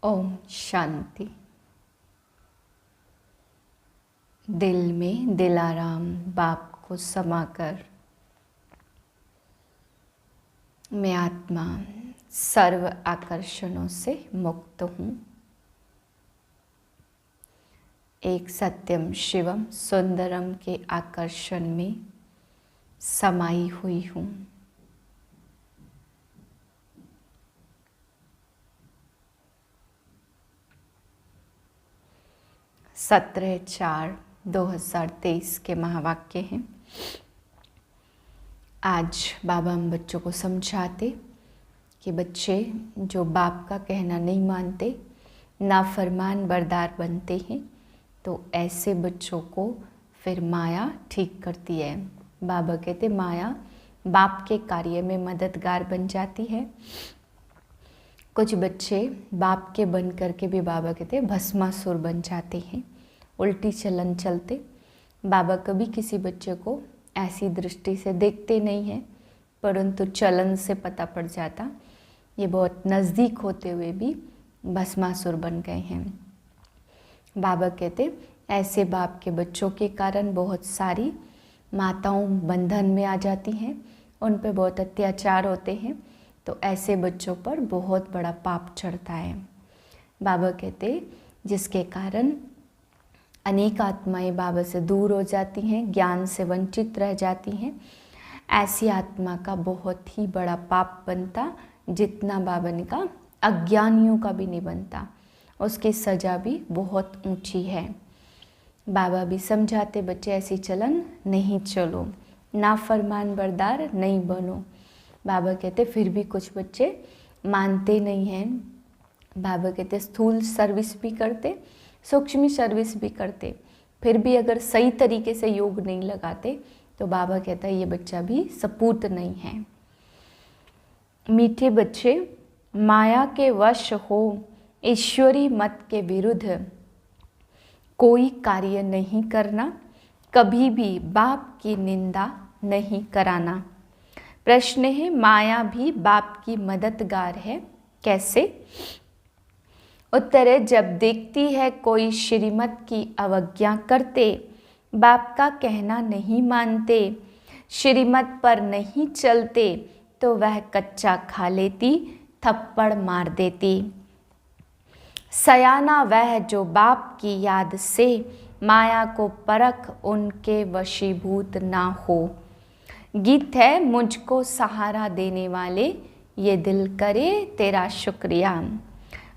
ओम शांति। दिल में दिलाराम बाप को समाकर मैं आत्मा सर्व आकर्षणों से मुक्त हूँ। एक सत्यम शिवम सुंदरम के आकर्षण में समाई हुई हूँ। सत्रह 4/2023 के महावाक्य हैं। आज बाबा हम बच्चों को समझाते कि बच्चे जो बाप का कहना नहीं मानते, नाफरमान बरदार बनते हैं, तो ऐसे बच्चों को फिर माया ठीक करती है। बाबा कहते माया बाप के कार्य में मददगार बन जाती है। कुछ बच्चे बाप के बन करके भी बाबा कहते भस्मासुर बन जाते हैं, उल्टी चलन चलते। बाबा कभी किसी बच्चे को ऐसी दृष्टि से देखते नहीं हैं, परंतु चलन से पता पड़ जाता ये बहुत नज़दीक होते हुए भी भस्मासुर बन गए हैं। बाबा कहते ऐसे बाप के बच्चों के कारण बहुत सारी माताओं बंधन में आ जाती हैं, उन पे बहुत अत्याचार होते हैं, तो ऐसे बच्चों पर बहुत बड़ा पाप चढ़ता है। बाबा कहते जिसके कारण अनेक आत्माएं बाबा से दूर हो जाती हैं, ज्ञान से वंचित रह जाती हैं, ऐसी आत्मा का बहुत ही बड़ा पाप बनता, जितना बाबा ने कहा अज्ञानियों का भी नहीं बनता, उसकी सज़ा भी बहुत ऊंची है। बाबा भी समझाते बच्चे ऐसी चलन नहीं चलो, नाफरमान बरदार नहीं बनो। बाबा कहते फिर भी कुछ बच्चे मानते नहीं हैं। बाबा कहते स्थूल सर्विस भी करते, सूक्ष्म सर्विस भी करते, फिर भी अगर सही तरीके से योग नहीं लगाते तो बाबा कहता है ये बच्चा भी सपूत नहीं है। मीठे बच्चे माया के वश हो, ईश्वरी मत के विरुद्ध कोई कार्य नहीं करना, कभी भी बाप की निंदा नहीं कराना। प्रश्न है माया भी बाप की मददगार है, कैसे? उत्तर है जब देखती है कोई श्रीमत की अवज्ञा करते, बाप का कहना नहीं मानते, श्रीमत पर नहीं चलते, तो वह कच्चा खा लेती, थप्पड़ मार देती। सयाना वह जो बाप की याद से माया को परख उनके वशीभूत ना हो। गीत है मुझको सहारा देने वाले, ये दिल करे तेरा शुक्रिया।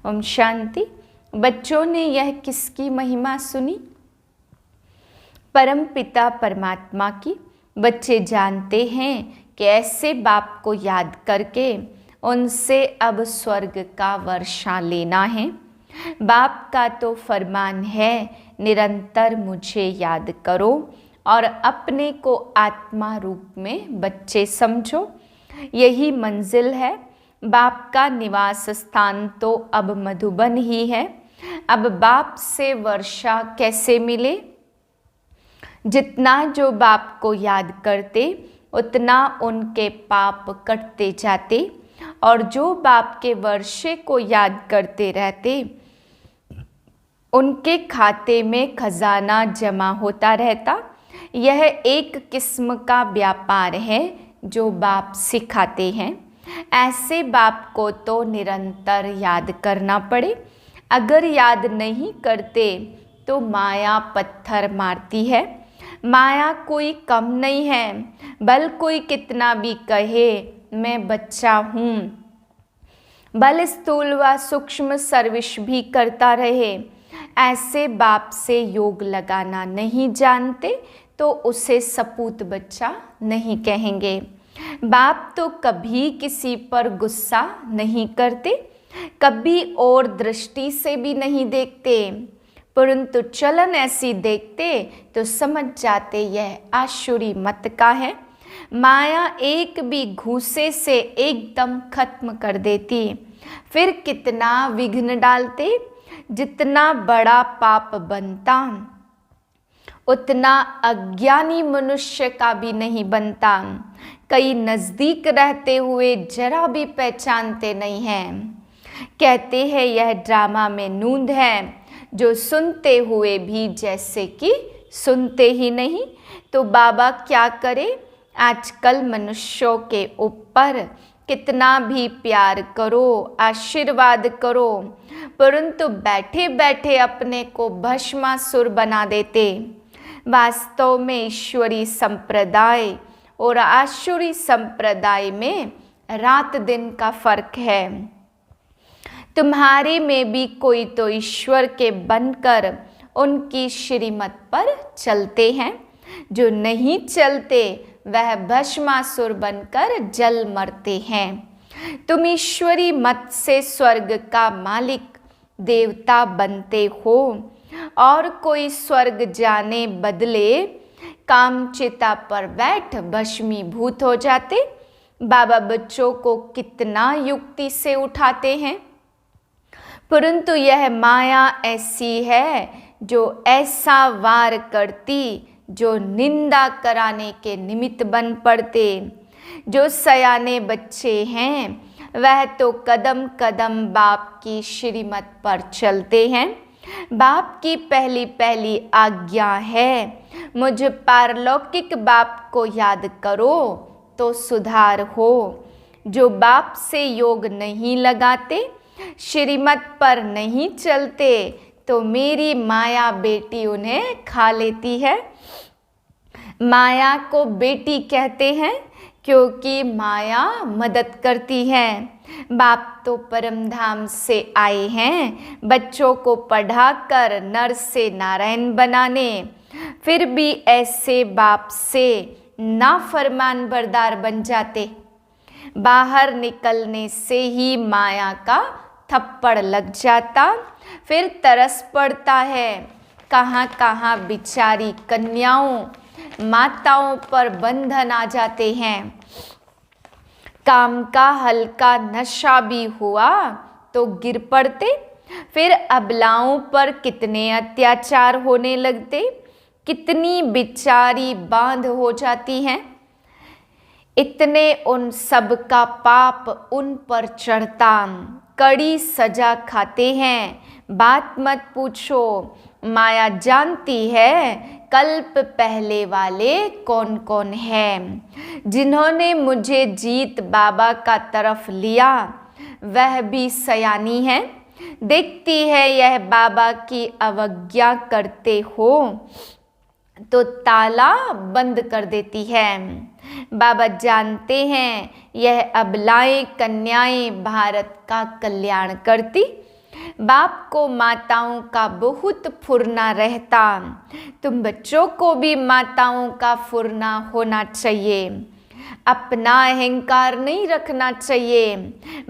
ओम शांति। बच्चों ने यह किसकी महिमा सुनी? परम पिता परमात्मा की। बच्चे जानते हैं कि ऐसे बाप को याद करके उनसे अब स्वर्ग का वर्षा लेना है। बाप का तो फरमान है निरंतर मुझे याद करो और अपने को आत्मा रूप में बच्चे समझो, यही मंजिल है। बाप का निवास स्थान तो अब मधुबन ही है। अब बाप से वर्षा कैसे मिले? जितना जो बाप को याद करते उतना उनके पाप कटते जाते, और जो बाप के वर्षे को याद करते रहते उनके खाते में खजाना जमा होता रहता। यह एक किस्म का व्यापार है जो बाप सिखाते हैं। ऐसे बाप को तो निरंतर याद करना पड़े। अगर याद नहीं करते तो माया पत्थर मारती है। माया कोई कम नहीं है, भल कोई कितना भी कहे मैं बच्चा हूँ, भले स्थूल व सूक्ष्म सर्विस भी करता रहे, ऐसे बाप से योग लगाना नहीं जानते तो उसे सपूत बच्चा नहीं कहेंगे। बाप तो कभी किसी पर गुस्सा नहीं करते, कभी और दृष्टि से भी नहीं देखते, परंतु चलन ऐसी देखते तो समझ जाते यह आसुरी मत का है। माया एक भी घूसे से एकदम खत्म कर देती, फिर कितना विघ्न डालते। जितना बड़ा पाप बनता उतना अज्ञानी मनुष्य का भी नहीं बनता। कई नज़दीक रहते हुए जरा भी पहचानते नहीं हैं। कहते हैं यह ड्रामा में नूंद है, जो सुनते हुए भी जैसे कि सुनते ही नहीं। तो बाबा क्या करे, आजकल मनुष्यों के ऊपर कितना भी प्यार करो, आशीर्वाद करो, परंतु बैठे बैठे अपने को भस्मासुर बना देते। वास्तव में ईश्वरी संप्रदाय और आसुरी संप्रदाय में रात दिन का फर्क है। तुम्हारे में भी कोई तो ईश्वर के बनकर उनकी श्रीमत पर चलते हैं, जो नहीं चलते वह भस्मासुर बनकर जल मरते हैं। तुम ईश्वरी मत से स्वर्ग का मालिक देवता बनते हो, और कोई स्वर्ग जाने बदले कामचिता पर बैठ भस्मीभूत हो जाते। बाबा बच्चों को कितना युक्ति से उठाते हैं, परंतु यह माया ऐसी है जो ऐसा वार करती, जो निंदा कराने के निमित्त बन पड़ते। जो सयाने बच्चे हैं वह तो कदम कदम बाप की श्रीमत पर चलते हैं। बाप की पहली पहली आज्ञा है, मुझ पारलौकिक बाप को याद करो तो सुधार हो। जो बाप से योग नहीं लगाते, श्रीमत पर नहीं चलते, तो मेरी माया बेटी उन्हें खा लेती है। माया को बेटी कहते हैं क्योंकि माया मदद करती है। बाप तो परम धाम से आए हैं बच्चों को पढ़ाकर नर से नारायण बनाने, फिर भी ऐसे बाप से नाफरमान बरदार बन जाते। बाहर निकलने से ही माया का थप्पड़ लग जाता, फिर तरस पड़ता है। कहाँ कहाँ बिचारी कन्याओं माताओं पर बंधन आ जाते हैं। काम का हल्का नशा भी हुआ तो गिर पड़ते, फिर अबलाओं पर कितने अत्याचार होने लगते, कितनी बिचारी बांध हो जाती हैं। इतने उन सब का पाप उन पर चढ़ता, कड़ी सजा खाते हैं। बात मत पूछो, माया जानती है कल्प पहले वाले कौन कौन हैं। जिन्होंने मुझे जीत बाबा का तरफ लिया वह भी सयानी है। देखती है यह बाबा की अवज्ञा करते हो तो ताला बंद कर देती है। बाबा जानते हैं यह अबलाएं कन्याएं भारत का कल्याण करती। बाप को माताओं का बहुत फुरना रहता, तुम बच्चों को भी माताओं का फुरना होना चाहिए। अपना अहंकार नहीं रखना चाहिए।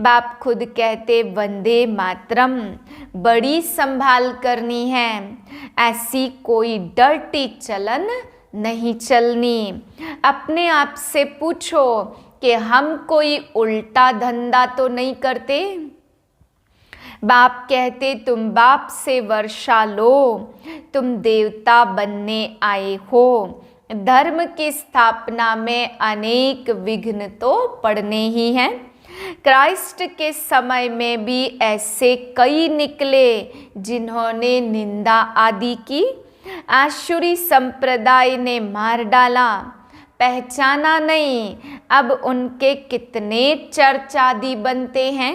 बाप खुद कहते वंदे मातरम बड़ी संभाल करनी है, ऐसी कोई डर्टी चलन नहीं चलनी। अपने आप से पूछो कि हम कोई उल्टा धंधा तो नहीं करते। बाप कहते तुम बाप से वर्षा लो, तुम देवता बनने आए हो। धर्म की स्थापना में अनेक विघ्न तो पड़ने ही हैं। क्राइस्ट के समय में भी ऐसे कई निकले जिन्होंने निंदा आदि की। आसुरी संप्रदाय ने मार डाला, पहचाना नहीं। अब उनके कितने चर्चादी बनते हैं,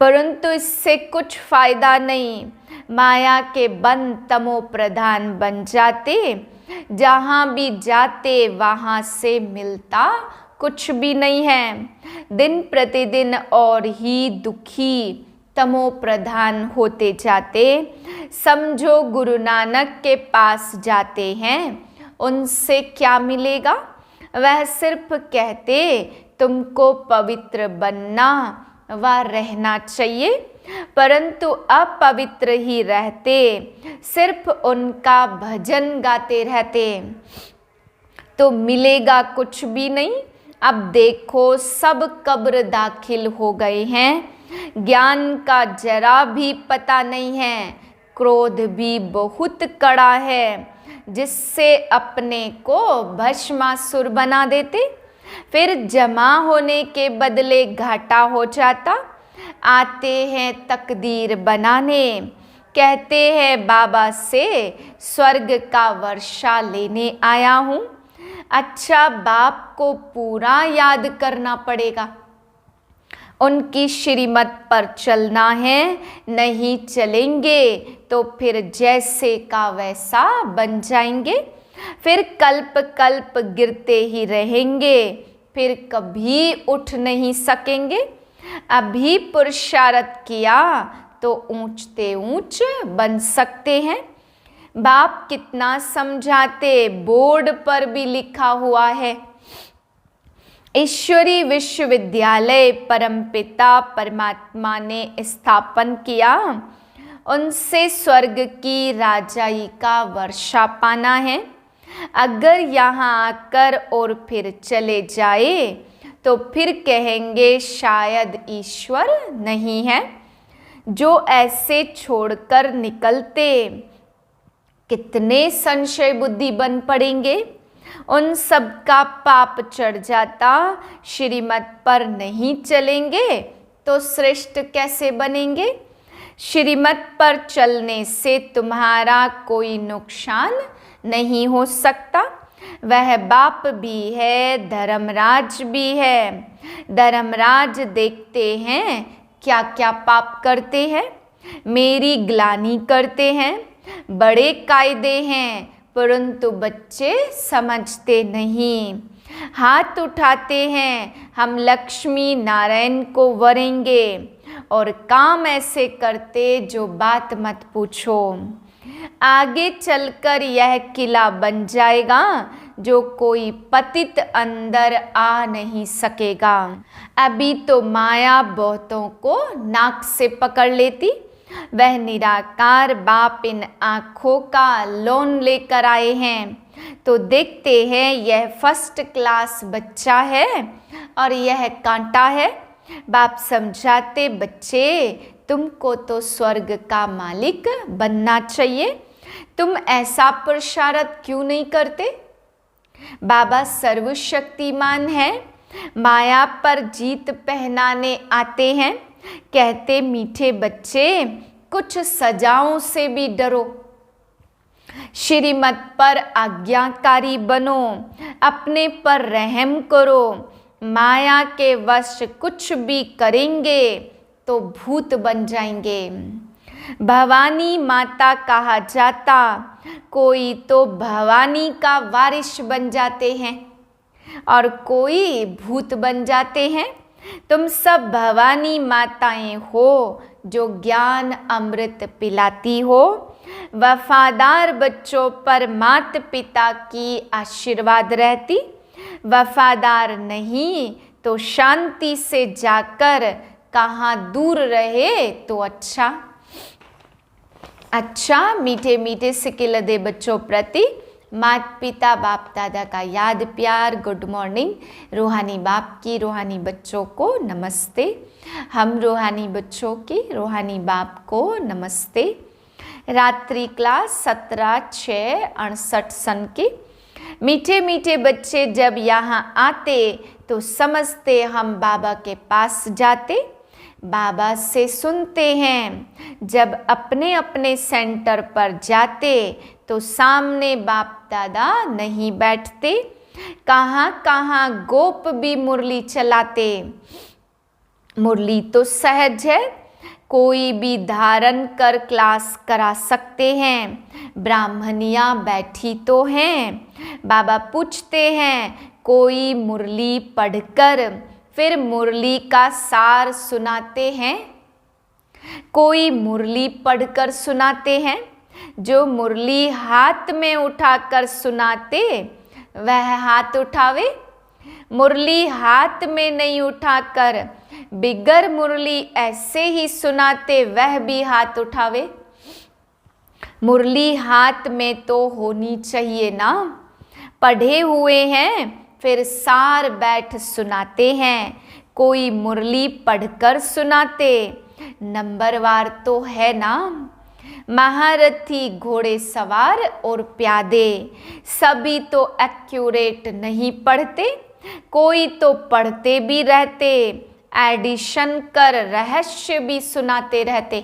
परंतु इससे कुछ फायदा नहीं। माया के बन तमो प्रधान बन जाते, जहाँ भी जाते वहाँ से मिलता कुछ भी नहीं है। दिन प्रतिदिन और ही दुखी तमो प्रधान होते जाते। समझो गुरु नानक के पास जाते हैं, उनसे क्या मिलेगा? वह सिर्फ कहते तुमको पवित्र बनना व रहना चाहिए, परंतु अपवित्र ही रहते, सिर्फ उनका भजन गाते रहते, तो मिलेगा कुछ भी नहीं। अब देखो सब कब्र दाखिल हो गए हैं, ज्ञान का जरा भी पता नहीं है। क्रोध भी बहुत कड़ा है, जिससे अपने को भस्मासुर बना देते। फिर जमा होने के बदले घाटा हो जाता। आते हैं तकदीर बनाने, कहते हैं बाबा से स्वर्ग का वर्षा लेने आया हूँ। अच्छा, बाप को पूरा याद करना पड़ेगा, उनकी श्रीमत पर चलना है। नहीं चलेंगे तो फिर जैसे का वैसा बन जाएंगे, फिर कल्प कल्प गिरते ही रहेंगे, फिर कभी उठ नहीं सकेंगे। अभी पुरुषार्थ किया तो ऊंचते ऊंच बन सकते हैं। बाप कितना समझाते, बोर्ड पर भी लिखा हुआ है। ईश्वरी विश्वविद्यालय परमपिता परमात्मा ने स्थापन किया, उनसे स्वर्ग की राजाई का वर्षा पाना है। अगर यहाँ आकर और फिर चले जाए तो फिर कहेंगे शायद ईश्वर नहीं है। जो ऐसे छोड़कर निकलते, कितने संशय बुद्धि बन पड़ेंगे, उन सब का पाप चढ़ जाता। श्रीमत पर नहीं चलेंगे तो श्रेष्ठ कैसे बनेंगे। श्रीमत पर चलने से तुम्हारा कोई नुकसान नहीं हो सकता। वह बाप भी है, धर्मराज भी है। धर्मराज देखते हैं क्या क्या पाप करते हैं, मेरी ग्लानि करते हैं। बड़े कायदे हैं परंतु बच्चे समझते नहीं। हाथ उठाते हैं हम लक्ष्मी नारायण को वरेंगे, और काम ऐसे करते जो बात मत पूछो। आगे चलकर यह किला बन जाएगा जो कोई पतित अंदर आ नहीं सकेगा। अभी तो माया बहुतों को नाक से पकड़ लेती। वह निराकार बाप इन आँखों का लोन लेकर आए हैं, तो देखते हैं यह फर्स्ट क्लास बच्चा है और यह कांटा है। बाप समझाते, बच्चे तुमको तो स्वर्ग का मालिक बनना चाहिए, तुम ऐसा पुरुषार्थ क्यों नहीं करते। बाबा सर्वशक्तिमान है, माया पर जीत पहनाने आते हैं। कहते, मीठे बच्चे कुछ सजाओं से भी डरो, श्रीमत पर आज्ञाकारी बनो, अपने पर रहम करो। माया के वश कुछ भी करेंगे तो भूत बन जाएंगे। भवानी माता कहा जाता, कोई तो भवानी का वारिस बन जाते हैं और कोई भूत बन जाते हैं। तुम सब भवानी माताएं हो जो ज्ञान अमृत पिलाती हो। वफादार बच्चों पर माता पिता की आशीर्वाद रहती। वफादार नहीं तो शांति से जाकर कहाँ दूर रहे तो अच्छा। अच्छा, मीठे मीठे सिकिल दे बच्चों प्रति माता पिता बाप दादा का याद प्यार, गुड मॉर्निंग। रूहानी बाप की रूहानी बच्चों को नमस्ते। हम रूहानी बच्चों की रूहानी बाप को नमस्ते। रात्रि क्लास 17/6/68 सन की। मीठे मीठे बच्चे जब यहाँ आते तो समझते हम बाबा के पास जाते, बाबा से सुनते हैं। जब अपने अपने सेंटर पर जाते तो सामने बाप दादा नहीं बैठते, कहाँ कहाँ गोप भी मुरली चलाते। मुरली तो सहज है, कोई भी धारण कर क्लास करा सकते हैं। ब्राह्मणियाँ बैठी तो हैं। बाबा पूछते हैं, कोई मुरली पढ़कर फिर मुरली का सार सुनाते हैं? कोई मुरली पढ़कर सुनाते हैं? जो मुरली हाथ में उठाकर सुनाते वह हाथ उठावे। मुरली हाथ में नहीं उठाकर बिगर मुरली ऐसे ही सुनाते वह भी हाथ उठावे। मुरली हाथ में तो होनी चाहिए ना। पढ़े हुए हैं फिर सार बैठ सुनाते हैं। कोई मुरली पढ़कर सुनाते, नंबरवार तो है ना। महारथी, घोड़े सवार और प्यादे सभी तो एक्यूरेट नहीं पढ़ते, कोई तो पढ़ते भी रहते। एडिशन कर रहस्य भी सुनाते रहते।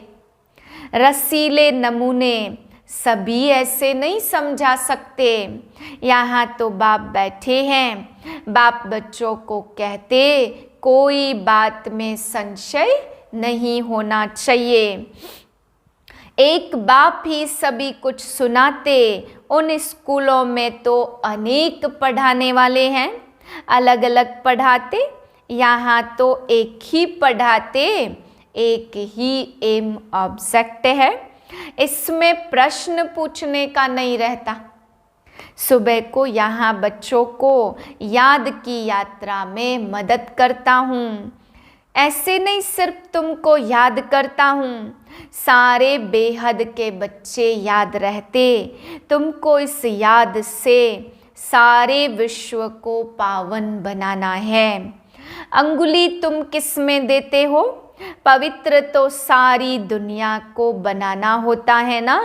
रसीले नमूने सभी ऐसे नहीं समझा सकते। यहाँ तो बाप बैठे हैं, बाप बच्चों को कहते कोई बात में संशय नहीं होना चाहिए। एक बाप ही सभी कुछ सुनाते। उन स्कूलों में तो अनेक पढ़ाने वाले हैं, अलग अलग पढ़ाते। यहाँ तो एक ही पढ़ाते, एक ही एम ऑब्जेक्ट है। इसमें प्रश्न पूछने का नहीं रहता। सुबह को यहाँ बच्चों को याद की यात्रा में मदद करता हूँ। ऐसे नहीं सिर्फ तुमको याद करता हूँ, सारे बेहद के बच्चे याद रहते। तुमको इस याद से सारे विश्व को पावन बनाना है। अंगुली तुम किस में देते हो? पवित्र तो सारी दुनिया को बनाना होता है ना।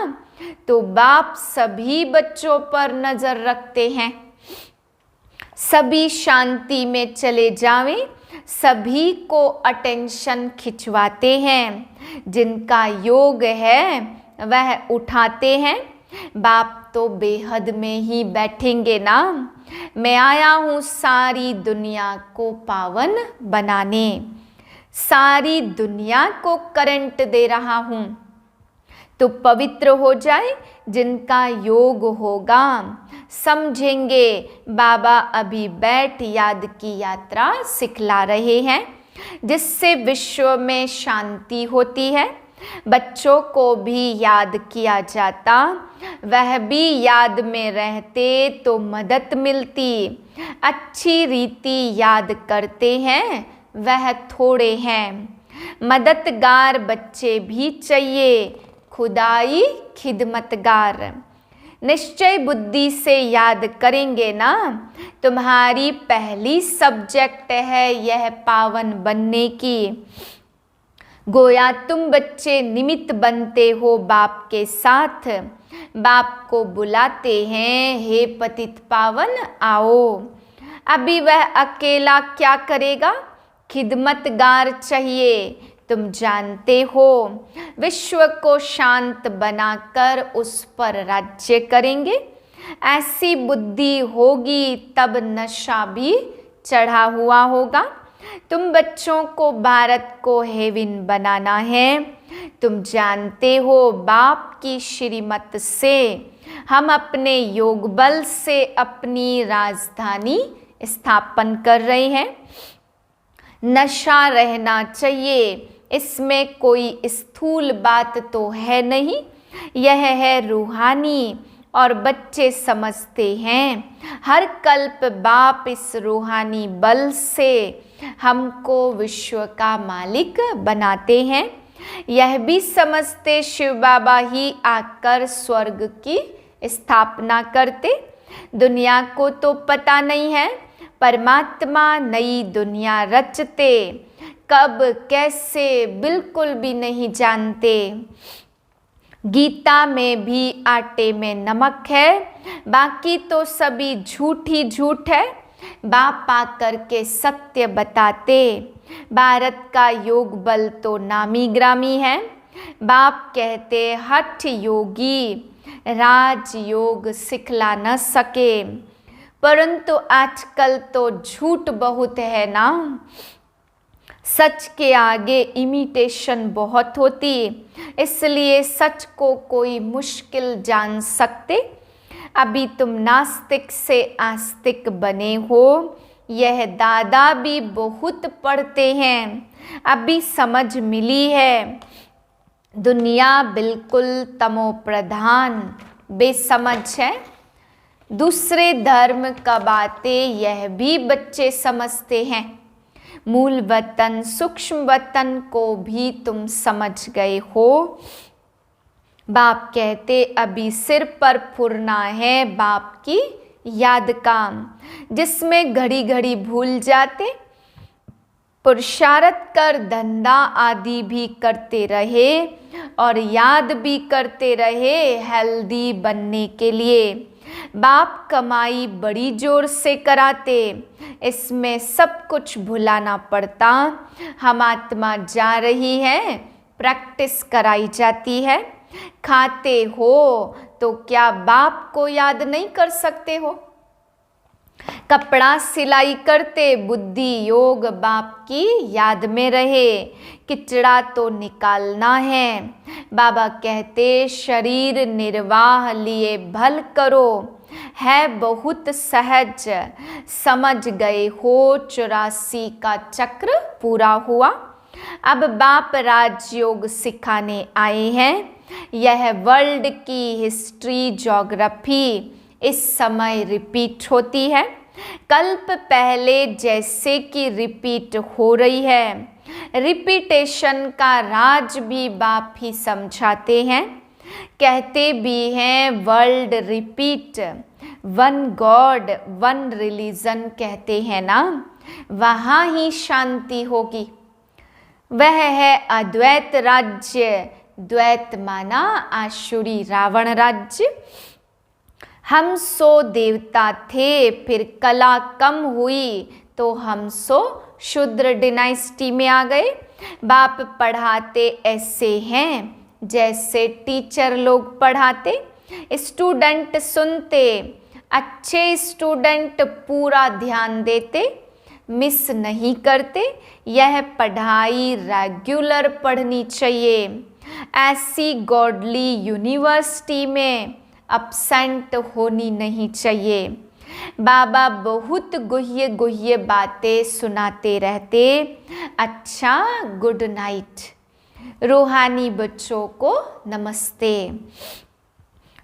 तो बाप सभी बच्चों पर नजर रखते हैं, सभी शांति में चले जावें, सभी को अटेंशन खिंचवाते हैं। जिनका योग है वह उठाते हैं। बाप तो बेहद में ही बैठेंगे ना। मैं आया हूँ सारी दुनिया को पावन बनाने, सारी दुनिया को करंट दे रहा हूँ। तो पवित्र हो जाए। जिनका योग होगा समझेंगे बाबा अभी बैठ याद की यात्रा सिखला रहे हैं, जिससे विश्व में शांति होती है। बच्चों को भी याद किया जाता, वह भी याद में रहते तो मदद मिलती। अच्छी रीति याद करते हैं वह थोड़े हैं। मददगार बच्चे भी चाहिए, खुदाई खिदमतगार। निश्चय बुद्धि से याद करेंगे ना। तुम्हारी पहली सब्जेक्ट है यह पावन बनने की। गोया तुम बच्चे निमित्त बनते हो बाप के साथ। बाप को बुलाते हैं, हे पतित पावन आओ। अभी वह अकेला क्या करेगा? खिदमतगार चाहिए। तुम जानते हो विश्व को शांत बनाकर उस पर राज्य करेंगे। ऐसी बुद्धि होगी तब नशा भी चढ़ा हुआ होगा। तुम बच्चों को भारत को हेवन बनाना है। तुम जानते हो बाप की श्रीमत से हम अपने योग बल से अपनी राजधानी स्थापन कर रहे हैं। नशा रहना चाहिए, इसमें कोई स्थूल बात तो है नहीं। यह है रूहानी और बच्चे समझते हैं। हर कल्प बाप इस रूहानी बल से हमको विश्व का मालिक बनाते हैं। यह भी समझते शिव बाबा ही आकर स्वर्ग की स्थापना करते। दुनिया को तो पता नहीं है, परमात्मा नई दुनिया रचते। कब कैसे बिल्कुल भी नहीं जानते। गीता में भी आटे में नमक है, बाकी तो सभी झूठ ही झूठ है। बाप आकर के सत्य बताते। भारत का योग बल तो नामी ग्रामी है। बाप कहते हठ योगी राज योग सिखला न सके, परंतु आजकल तो झूठ बहुत है ना। सच के आगे इमिटेशन बहुत होती, इसलिए सच को कोई मुश्किल जान सकते। अभी तुम नास्तिक से आस्तिक बने हो, यह दादा भी बहुत पढ़ते हैं। अभी समझ मिली है। दुनिया बिल्कुल तमो प्रधान बेसमझ है। दूसरे धर्म का बातें यह भी बच्चे समझते हैं। मूल वतन सूक्ष्म वतन को भी तुम समझ गए हो। बाप कहते अभी सिर पर फुरना है बाप की याद का, जिसमें घड़ी घड़ी भूल जाते। पुरुषार्थ कर धंधा आदि भी करते रहे और याद भी करते रहे हेल्दी बनने के लिए। बाप कमाई बड़ी जोर से कराते, इसमें सब कुछ भुलाना पड़ता। हम आत्मा जा रही है, प्रैक्टिस कराई जाती है। खाते हो तो क्या बाप को याद नहीं कर सकते हो? कपड़ा सिलाई करते, बुद्धि योग बाप की याद में रहे। किचड़ा तो निकालना है। बाबा कहते शरीर निर्वाह लिए भल करो, है बहुत सहज। समझ गए हो 84 का चक्र पूरा हुआ। अब बाप राजयोग सिखाने आए हैं। यह वर्ल्ड की हिस्ट्री ज्योग्राफी इस समय रिपीट होती है। कल्प पहले जैसे कि रिपीट हो रही है। रिपीटेशन का राज भी बाप ही समझाते हैं। कहते भी हैं world repeat, one God one religion कहते हैं ना, वहाँ ही शांति होगी। वह है अद्वैत राज्य। द्वैत माना आसुरी रावण राज्य। हम सो देवता थे, फिर कला कम हुई तो हम सो शूद्र डिनाइस्टी में आ गए। बाप पढ़ाते ऐसे हैं जैसे टीचर लोग पढ़ाते। स्टूडेंट सुनते, अच्छे स्टूडेंट पूरा ध्यान देते, मिस नहीं करते। यह पढ़ाई रेगुलर पढ़नी चाहिए। ऐसी गॉडली यूनिवर्सिटी में अपसेंट होनी नहीं चाहिए। बाबा बहुत गुह्य गुह्य बातें सुनाते रहते। अच्छा, गुड नाइट। रूहानी बच्चों को नमस्ते।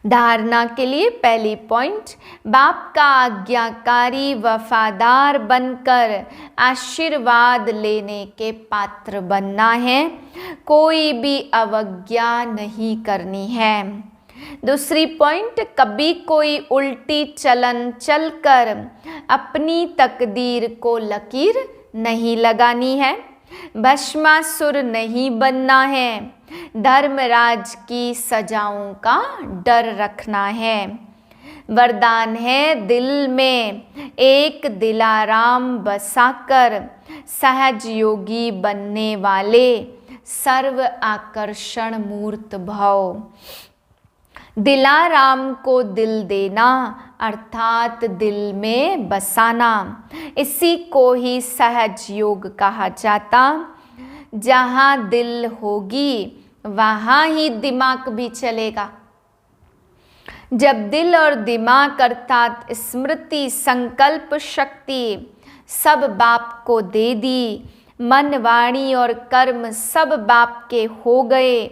धारणा के लिए पहली पॉइंट, बाप का आज्ञाकारी वफादार बनकर आशीर्वाद लेने के पात्र बनना है। कोई भी अवज्ञा नहीं करनी है। दूसरी पॉइंट, कभी कोई उल्टी चलन चलकर अपनी तकदीर को लकीर नहीं लगानी है। भस्मासुर नहीं बनना है। धर्मराज की सजाओं का डर रखना है। वरदान है दिल में एक दिलाराम बसाकर सहज योगी बनने वाले सर्व आकर्षण मूर्त भव। दिलाराम को दिल देना अर्थात दिल में बसाना, इसी को ही सहज योग कहा जाता। जहाँ दिल होगी वहाँ ही दिमाग भी चलेगा। जब दिल और दिमाग अर्थात स्मृति संकल्प शक्ति सब बाप को दे दी, मन वाणी और कर्म सब बाप के हो गए,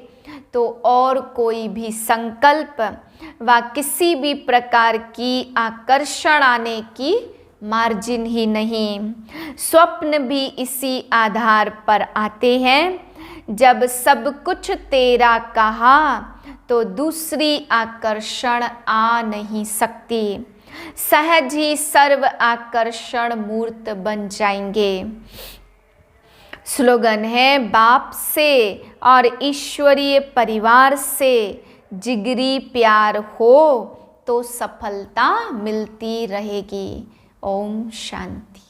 तो और कोई भी संकल्प व किसी भी प्रकार की आकर्षण आने की मार्जिन ही नहीं। स्वप्न भी इसी आधार पर आते हैं। जब सब कुछ तेरा कहा तो दूसरी आकर्षण आ नहीं सकती। सहज ही सर्व आकर्षण मूर्त बन जाएंगे। स्लोगन है, बाप से और ईश्वरीय परिवार से जिगरी प्यार हो तो सफलता मिलती रहेगी। ओम शांति।